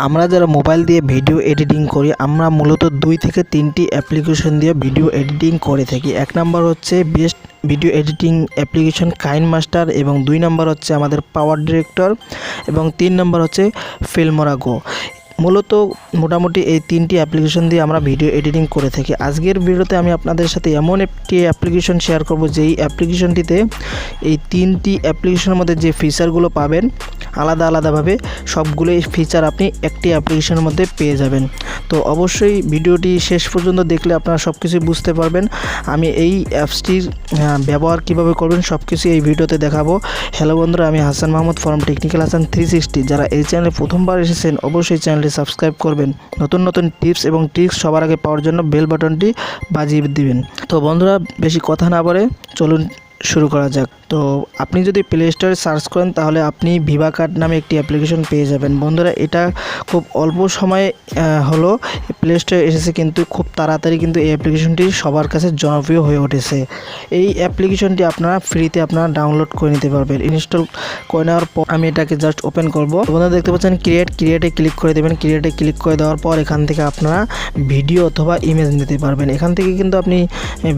আমরা যারা মোবাইল দিয়ে ভিডিও এডিটিং করি আমরা মূলত 2 থেকে 3টি অ্যাপ্লিকেশন দিয়ে ভিডিও এডিটিং করে থাকি। এক নাম্বার হচ্ছে best video editing application KineMaster এবং 2 নাম্বার হচ্ছে আমাদের পাওয়ার ডিরেক্টর এবং 3 নাম্বার হচ্ছে ফিল্মোরা গো। মূলত মোটামুটি এই 3টি অ্যাপ্লিকেশন দিয়ে আমরা ভিডিও এডিটিং করে থাকি। আজকের ভিডিওতে আমি আপনাদের সাথে এমন একটি অ্যাপ্লিকেশন শেয়ার করব যেই অ্যাপ্লিকেশনটিতে এই 3টি অ্যাপ্লিকেশনের মধ্যে যে ফিচারগুলো পাবেন আলাদা আলাদাভাবে সবগুলোই ফিচার আপনি একটি অ্যাপ্লিকেশনের মধ্যে পেয়ে যাবেন। তো অবশ্যই ভিডিওটি শেষ পর্যন্ত দেখলে আপনারা সব কিছু বুঝতে পারবেন। আমি এই অ্যাপসটির ব্যবহার কিভাবে করবেন সব কিছু এই ভিডিওতে দেখাবো। হ্যালো বন্ধুরা, আমি হাসান মাহমুদ ফ্রম টেকনিক্যাল হাসান 360। যারা এই চ্যানেলে প্রথমবার এসেছেন অবশ্যই চ্যানেলটি সাবস্ক্রাইব করবেন। নতুন নতুন টিপস এবং ট্রিক্স সবার আগে পাওয়ার জন্য বেল বাটনটি বাজিয়ে দিবেন। তো বন্ধুরা বেশি কথা না বলে চলুন শুরু করা যাক। তো আপনি যদি প্লে স্টোরে সার্চ করেন তাহলে আপনি ভিভাকাট নামে একটি অ্যাপ্লিকেশন পেয়ে যাবেন। বন্ধুরা এটা খুব অল্প সময়ে হলো প্লে স্টোরে এসেছে, কিন্তু খুব তাড়াতাড়ি কিন্তু এই অ্যাপ্লিকেশনটি সবার কাছে জনপ্রিয় হয়ে উঠেছে। এই অ্যাপ্লিকেশনটি আপনারা ফ্রিতে আপনারা ডাউনলোড করে নিতে পারবেন। ইনস্টল করে নেওয়ার পর আমি এটাকে জাস্ট ওপেন করব। বন্ধুরা দেখতে পাচ্ছেন ক্রিয়েটে ক্লিক করে দেবেন। ক্রিয়েটে ক্লিক করে দেওয়ার পর এখান থেকে আপনারা ভিডিও অথবা ইমেজ নিতে পারবেন। এখান থেকে কিন্তু আপনি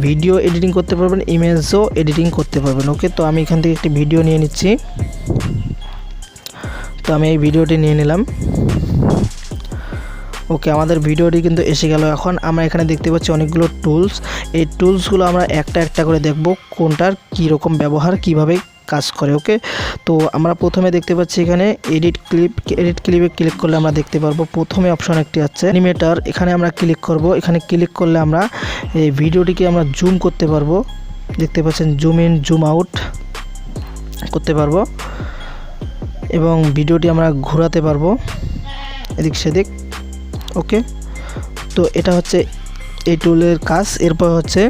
ভিডিও এডিটিং করতে পারবেন, ইমেজও এডিটিং করতে পারবেন। ওকে, তো আমি এখান থেকে একটি ভিডিও নিয়ে নিচ্ছি। তো আমি এই ভিডিওটি নিয়ে নিলাম। ওকে, আমাদের ভিডিওটি কিন্তু এসে গেল। এখন আমরা এখানে দেখতে পাচ্ছি অনেকগুলো টুলস। এই টুলসগুলো আমরা একটা একটা করে দেখব কোনটার কী রকম ব্যবহার, কিভাবে কাজ করে। ওকে, তো আমরা প্রথমে দেখতে পাচ্ছি এখানে এডিট ক্লিপে ক্লিক করলে আমরা দেখতে পারবো প্রথমে অপশন একটি আছে অ্যানিমেটর। এখানে আমরা ক্লিক করব। এখানে ক্লিক করলে আমরা এই ভিডিওটিকে আমরা জুম করতে পারবো। দেখতে পাচ্ছেন জুম ইন জুম আউট করতে পারবো এবং ভিডিওটি আমরা ঘোরাতে পারবো এদিক সেদিক। ওকে, তো এটা হচ্ছে এই টুলের কাজ। এরপর হচ্ছে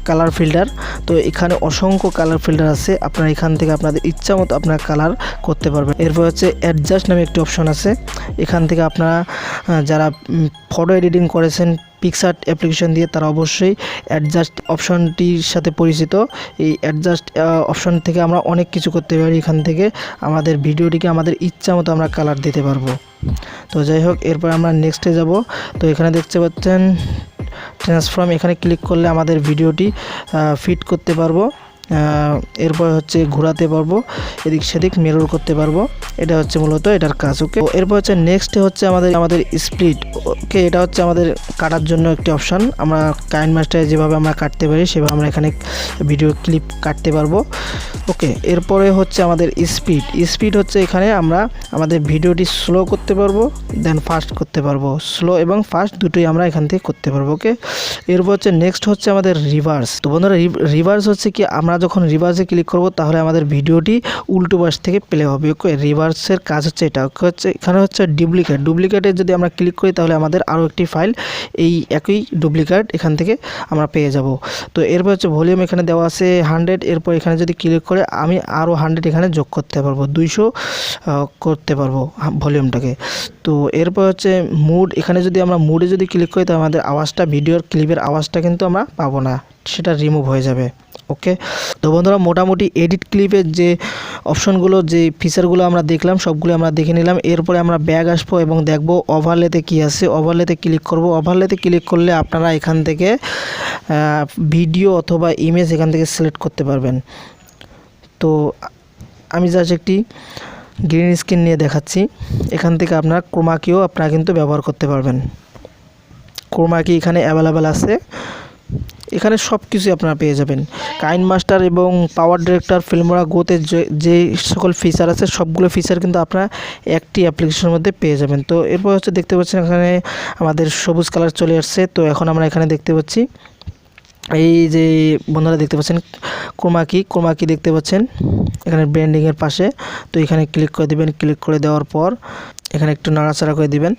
কালার ফিল্টার। তো এখানে অসংখ্য কালার ফিল্টার আছে, আপনারা এখান থেকে আপনাদের ইচ্ছা মতো আপনারা কালার করতে পারবেন। এরপর হচ্ছে অ্যাডজাস্ট নামে একটি অপশন আছে। এখান থেকে আপনারা যারা ফটো এডিটিং করেছেন পিকচার অ্যাপ্লিকেশন দিয়ে তারা অবশ্যই অ্যাডজাস্ট অপশনটির সাথে পরিচিত। এই অ্যাডজাস্ট অপশন থেকে আমরা অনেক কিছু করতে পারি। এখান থেকে আমাদের ভিডিওটিকে আমাদের ইচ্ছা মতো আমরা কালার দিতে পারবো। তো যাই হোক, এরপর আমরা নেক্সটে যাব। তো এখানে দেখতে পাচ্ছেন ট্রান্সফর্ম। এখানে ক্লিক করলে আমাদের ভিডিওটি ফিট করতে পারবো। এরপর হচ্ছে ঘোরাতে পারবো, এদিক সেদিক মিরর করতে পারবো। এটা হচ্ছে মূলত এটার কাজ। ওকে, এরপর হচ্ছে নেক্সটে হচ্ছে আমাদের স্প্লিট। ওকে, এটা হচ্ছে আমাদের কাটার জন্য একটি অপশান। আমরা কাইনমাস্টারে যেভাবে আমরা কাটতে পারি সেভাবে আমরা এখানে ভিডিও ক্লিপ কাটতে পারবো। ওকে, এরপরে হচ্ছে আমাদের স্পিড হচ্ছে এখানে আমরা আমাদের ভিডিওটি স্লো করতে পারবো, দেন ফাস্ট করতে পারবো। স্লো এবং ফাস্ট দুটোই আমরা এখান থেকে করতে পারবো। ওকে, এরপর হচ্ছে নেক্সট হচ্ছে আমাদের রিভার্স। তো বন্ধুরা রিভার্স হচ্ছে কি, আমরা যখন রিভার্সে ক্লিক করব তাহলে আমাদের ভিডিওটি উল্টো পাশ থেকে প্লে হবে। ওকে, রিভার্সের কাজ হচ্ছে এটা। হচ্ছে এখানে হচ্ছে ডুপ্লিকেটে যদি আমরা ক্লিক করি তাহলে আমাদের আরও একটি ফাইল এই একই ডুপ্লিকেট এখান থেকে আমরা পেয়ে যাব। তো এরপর হচ্ছে ভলিউম এখানে দেওয়া আছে 100। এরপর এখানে যদি ক্লিক করে আমি আরও 100 এখানে যোগ করতে পারবো, 200 করতে পারবো ভলিউমটাকে। তো এরপর হচ্ছে মুড। এখানে যদি আমরা মুডে যদি ক্লিক করি তাহলে আমাদের আওয়াজটা ভিডিওর ক্লিপের আওয়াজটা কিন্তু আমরা পাবো না, সেটা রিমুভ হয়ে যাবে। ওকে, তো বন্ধুরা মোটামুটি এডিট ক্লিপের যে অপশনগুলো যে ফিচারগুলো আমরা দেখলাম সবগুলো আমরা দেখে নিলাম। এরপরে আমরা ব্যাক আসবো এবং দেখব ওভারলেতে কি আছে। ওভারলেতে ক্লিক করব। ওভারলেতে ক্লিক করলে আপনারা এখান থেকে ভিডিও অথবা ইমেজ এখান থেকে সিলেক্ট করতে পারবেন। তো আমি জাস্ট একটি গ্রিন স্ক্রিন নিয়ে দেখাচ্ছি। এখান থেকে আপনার ক্রোমাকিও আপনারা কিন্তু ব্যবহার করতে পারবেন। ক্রোমাকি এখানে অ্যাভেলেবেল আছে, এখানে সব কিছুই আপনারা পেয়ে যাবেন। কাইনমাস্টার এবং পাওয়ার ডিরেক্টর ফিল্মোরা গোতে যে সকল ফিচার আছে সবগুলো ফিচার কিন্তু আপনারা একটি অ্যাপ্লিকেশনের মধ্যে পেয়ে যাবেন। তো এরপর হচ্ছে দেখতে পাচ্ছেন এখানে আমাদের সবুজ কালার চলে আসছে। তো এখন আমরা এখানে দেখতে পাচ্ছি এই যে বন্ধুরা দেখতে পাচ্ছেন ক্রোমাকি দেখতে পাচ্ছেন এখানে ব্র্যান্ডিংয়ের পাশে। তো এখানে ক্লিক করে দিবেন। ক্লিক করে দেওয়ার পর এখানে একটু নাড়াচাড়া করে দিবেন।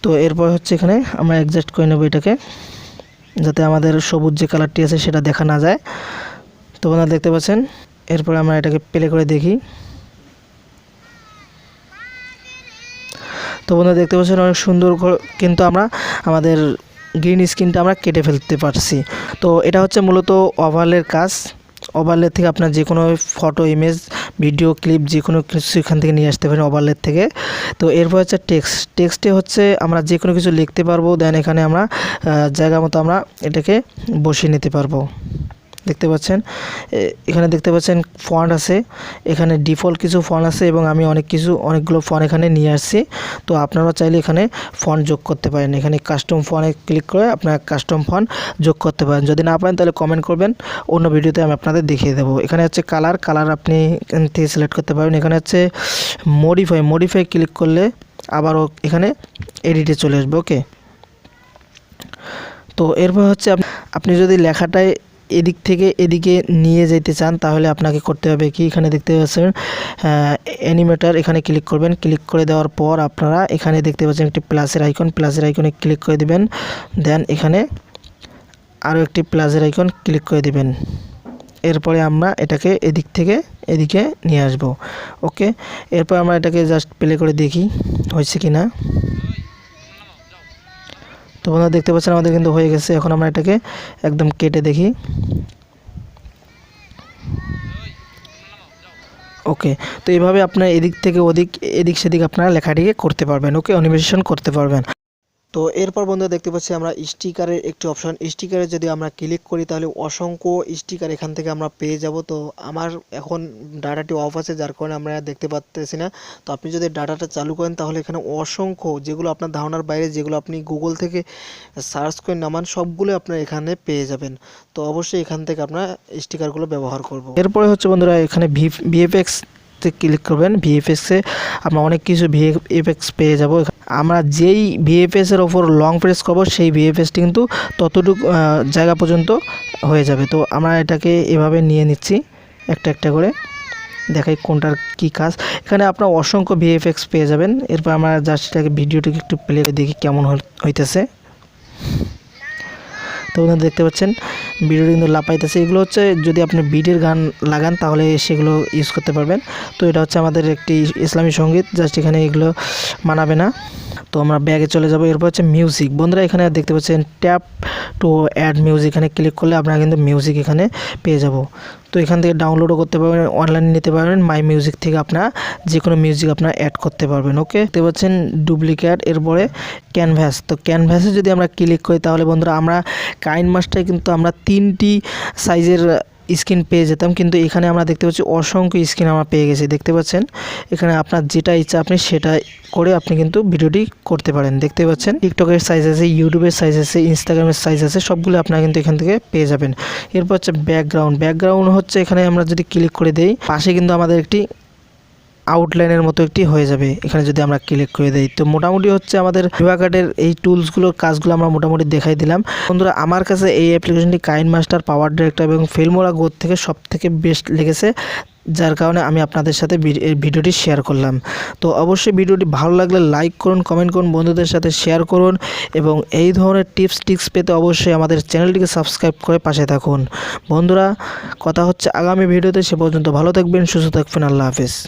তো এরপর হচ্ছে এখানে আমরা অ্যাডজাস্ট করে নেব এটাকে, যাতে আমাদের সবুজ যে কালারটি আছে সেটা দেখা না যায়। তো বন্ধুরা দেখতে পাচ্ছেন। এরপরে আমরা এটাকে প্লে করে দেখি। তো বন্ধুরা দেখতে পাচ্ছেন অনেক সুন্দর, কিন্তু আমরা আমাদের গ্রিন স্ক্রিনটা আমরা কেটে ফেলতে পারছি। তো এটা হচ্ছে মূলত ওভারলের কাজ। ওভারলে থেকে আপনার যে কোনো ফটো ইমেজ ভিডিও ক্লিপ যে কোনো কিছু এখান থেকে নিয়ে আসতে পারেন ওভারলে থেকে। তো এরপর হচ্ছে টেক্সটে হচ্ছে আমরা যে কোনো কিছু লিখতে পারবো, দেন এখানে আমরা জায়গা মতো আমরা এটাকে বসিয়ে নিতে পারবো। দেখতে পাচ্ছেন এখানে দেখতে পাচ্ছেন ফন্ট আছে, এখানে ডিফল্ট কিছু ফন্ট আছে এবং আমি অনেকগুলো ফন্ট এখানে নিয়ে আসছি। তো আপনারা চাইলে এখানে ফন্ট যোগ করতে পারেন, এখানে কাস্টম ফন্টে ক্লিক করে আপনারা কাস্টম ফন্ট যোগ করতে পারেন। যদি না পারেন তাহলে কমেন্ট করবেন, অন্য ভিডিওতে আমি আপনাদের দেখিয়ে দেবো। এখানে হচ্ছে কালার আপনি এখান থেকে সিলেক্ট করতে পারেন। এখানে হচ্ছে মডিফাই ক্লিক করলে আবারও এখানে এডিটে চলে আসবে। ওকে, তো এরপর হচ্ছে আপনি যদি লেখাটায় এদিক থেকে এদিকে নিয়ে যেতে চান তাহলে আপনাকে করতে হবে কি, এখানে দেখতে পাচ্ছেন অ্যানিমেটর, এখানে ক্লিক করবেন। ক্লিক করে দেওয়ার পর আপনারা এখানে দেখতে পাচ্ছেন একটি প্লাসের আইকনে ক্লিক করে দিবেন। দেন এখানে আরও একটি প্লাসের আইকন ক্লিক করে দিবেন। এরপরে আমরা এটাকে এদিক থেকে এদিকে নিয়ে আসব। ওকে, এরপর আমরা এটাকে জাস্ট প্লে করে দেখি হয়েছে কি না। তো বন্ধুরা দেখতে পাচ্ছেন আমাদের কিন্তু হয়ে গেছে। এখন আমরা এটাকে একদম কেটে দেখি। ওকে, তো এইভাবে আপনার এদিক থেকে এদিক সেদিক আপনারা লেখাটিকে করতে পারবেন। ওকে, অ্যানিমেশন করতে পারবেন। তো এরপর বন্ধুরা দেখতে পাচ্ছি আমরা স্টিকারের একটি অপশন, স্টিকারে যদি আমরা ক্লিক করি তাহলে অসংখ্য স্টিকার এখান থেকে আমরা পেয়ে যাব। তো আমার এখন ডাটাটি অফ আছে, যার কারণে আমরা দেখতে পাচ্তেছি না। তো আপনি যদি ডাটাটা চালু করেন তাহলে এখানে অসংখ্য, যেগুলো আপনার ধারণার বাইরে, যেগুলো আপনি গুগল থেকে সার্চ করে নামান, সবগুলো আপনার এখানে পেয়ে যাবেন। তো অবশ্যই এখান থেকে আপনার স্টিকারগুলো ব্যবহার করব। এরপরে হচ্ছে বন্ধুরা এখানে ভিএফএক্স ক্লিক করবেন। ভিএফএক্সে আমরা অনেক কিছু ভিএফএক্স পেয়ে যাব। আমরা যেই ভিএফএক্স এর ওপর লং প্রেস করব সেই ভিএফএক্সটি কিন্তু ততটুকু জায়গা পর্যন্ত হয়ে যাবে। তো আমরা এটাকে এভাবে নিয়ে নিচ্ছি একটা করে, দেখাই কোনটার কি কাজ। এখানে আপনার অসংখ্য ভিএফএক্স পেয়ে যাবেন। এরপর আমরা জাস্ট এটাকে ভিডিওটিকে একটু প্লে করে দেখি কেমন হইতেছে। তো দেখতে পাচ্ছেন ভিডিওটি কিন্তু লাপাইতেছে। এগুলো হচ্ছে যদি আপনি বিটের গান লাগান তাহলে সেগুলো ইউজ করতে পারবেন। তো এটা হচ্ছে আমাদের একটি ইসলামী সঙ্গীত, জাস্ট এখানে এগুলো মানাবে না। তো আমরা ব্যাগে চলে যাব। এরপর হচ্ছে মিউজিক। বন্ধুরা এখানে দেখতে পাচ্ছেন ট্যাপ টু অ্যাড মিউজিক, এখানে ক্লিক করলে আপনারা কিন্তু মিউজিক এখানে পেয়ে যাব। তো এখান থেকে ডাউনলোডও করতে পারবেন, অনলাইনে নিতে পারবেন। মাই মিউজিক থেকে আপনারা যে কোনো মিউজিক আপনারা অ্যাড করতে পারবেন। ওকে, দেখতে পাচ্ছেন ডুপ্লিকেট। এরপরে ক্যানভাস। তো ক্যানভাসে যদি আমরা ক্লিক করি তাহলে বন্ধুরা আমরা কাইন মাস্টারে কিন্তু আমরা 3টি সাইজের স্ক্রিন পেয়ে যেতাম, কিন্তু এখানে আমরা দেখতে পাচ্ছি অসংখ্য স্ক্রিন আমরা পেয়ে গেছি। দেখতে পাচ্ছেন এখানে আপনার যেটা ইচ্ছা আপনি সেটা করে আপনি কিন্তু ভিডিওটি করতে পারেন। দেখতে পাচ্ছেন টিকটকের সাইজ আছে, ইউটিউবের সাইজ আছে, ইনস্টাগ্রামের সাইজ আছে, সবগুলো আপনারা কিন্তু এখান থেকে পেয়ে যাবেন। এরপর হচ্ছে ব্যাকগ্রাউন্ড হচ্ছে এখানে আমরা যদি ক্লিক করে দেই পাশে কিন্তু আমাদের একটি আউটলাইনের মতো একটি হয়ে যাবে এখানে যদি আমরা ক্লিক করে দেই। তো মোটামুটি হচ্ছে আমাদের ভিভাকাটের এই টুলসগুলোর কাজগুলো আমরা মোটামুটি দেখাই দিলাম। বন্ধুরা আমার কাছে এই অ্যাপ্লিকেশনটি কাইন মাস্টার, পাওয়ার ডিরেক্টর এবং ফিল্মোরা গোর থেকে সবথেকে বেস্ট লেগেছে, যার কারণে আমি আপনাদের সাথে এই ভিডিওটি শেয়ার করলাম। তো অবশ্যই ভিডিওটি ভালো লাগলে লাইক করুন, কমেন্ট করুন, বন্ধুদের সাথে শেয়ার করুন এবং এই ধরনের টিপস পেতে অবশ্যই আমাদের চ্যানেলটিকে সাবস্ক্রাইব করে পাশে থাকুন। বন্ধুরা কথা হচ্ছে আগামী ভিডিওতে, সে পর্যন্ত ভালো থাকবেন, সুস্থ থাকবেন। আল্লাহ হাফেজ।